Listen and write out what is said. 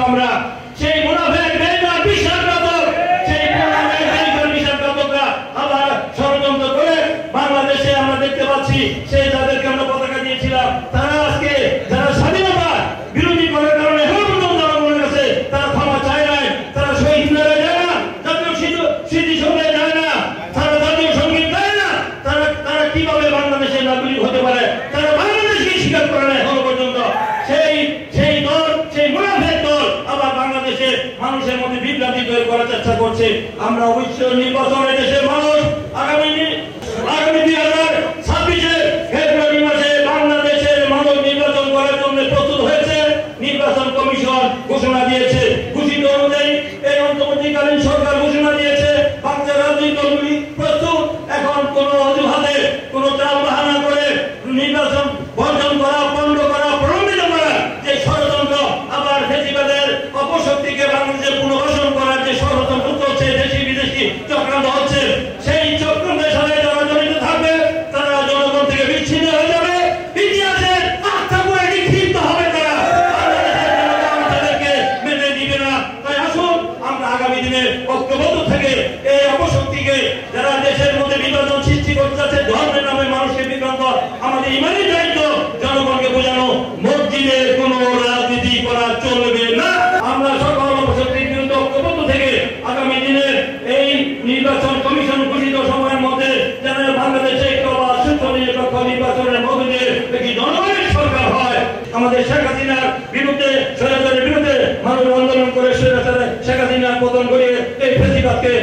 করেছিলাম আমরা। সেই মুনাফিক বেঈমান বিশ্বাসঘাতক, সেই মুনাফিক বেঈমান বিশ্বাসঘাতকরা আবার ষড়যন্ত্র করে বাংলাদেশে আমরা দেখতে পাচ্ছি সেই যাদেরকে আমরা পতাকা দিয়েছিলাম তারা আজকে যারা স্বাধীনতা বিরোধী করার কারণে এখন পর্যন্ত জনগণের কাছে তারা ক্ষমা চায় নাই, তারা শহীদ মিনারে যায় না, জাতীয় স্মৃতিসৌধে যায় না, তারা জাতীয় সঙ্গীত গায় না, তারা কিভাবে বাংলাদেশের নাগরিক হতে পারে? তারা বাংলাদেশকে স্বীকার করে না এখনো পর্যন্ত। সেই দল, সেই মুনাফিক দল আবার বাংলাদেশের মানুষের মধ্যে বিভ্রান্তি তৈরি করার চেষ্টা করছে। আমরা অবশ্যই নির্বাচনে দেশের মানুষ আগামী 2026-এর ফেব্রুয়ারি মাসে বাংলাদেশের মানুষ নির্বাচন করার জন্য প্রস্তুত হয়েছে। নির্বাচন কমিশন ঘোষণা দিয়েছে, ঘোষিত অনুযায়ী এই অন্তর্বর্তীকালীন সরকার ঘোষণা দিয়েছে বাংলাদেশের রাজনৈতিক দলগুলি প্রস্তুত। এখন কোন অজুহাতে কোন চাল বাহানা করে নির্বাচন বর্জন করা, পণ্ড করা, প্রলম্বিত করা যে ষড়যন্ত্র, আবার ফেসিবাদের অপশক্তিকে বাংলাদেশে পুনর্বাসন করার যে ষড়যন্ত্র চলছে, দেশি বিদেশি চক্রান্ত হচ্ছে, সেই চক্রান্তের সাথে যারা জড়িত থাকবে তারা জনগণ থেকে বিচ্ছিন্ন হয়ে যাবে, ইতিহাসের আস্থা করে নিক্ষিপ্ত হবে তারা, বাংলাদেশের জনগণ তাদেরকে মেনে দিবে না। তাই আসুন আমরা আগামী দিনে ঐক্যবদ্ধ থেকে এই অপশক্তিকে যারা দেশের মধ্যে বিভাজন সৃষ্টি করতে যাচ্ছে, ধর্মের নামে মানুষকে বিভ্রান্ত, আমাদের ইমানি দায়িত্ব জনগণকে বোঝানো, মসজিদে কোনো রাজনীতি করা চলবে না। আমরা সকল অপশক্তির বিরুদ্ধে ঐক্যবদ্ধ থেকে আগামী দিনের এই নির্বাচন কমিশন ঘোষিত সময়ের মধ্যে যেন বাংলাদেশে একটি সুষ্ঠু নিরপেক্ষ নির্বাচনের মধ্য দিয়ে একটি জনগণের সরকার হয়। আমাদের শেখ হাসিনার বিরুদ্ধে, স্বৈরাচারের বিরুদ্ধে মানুষ আন্দোলন করে শেখ হাসিনার পতন করিয়ে এই ফেসিবাদকে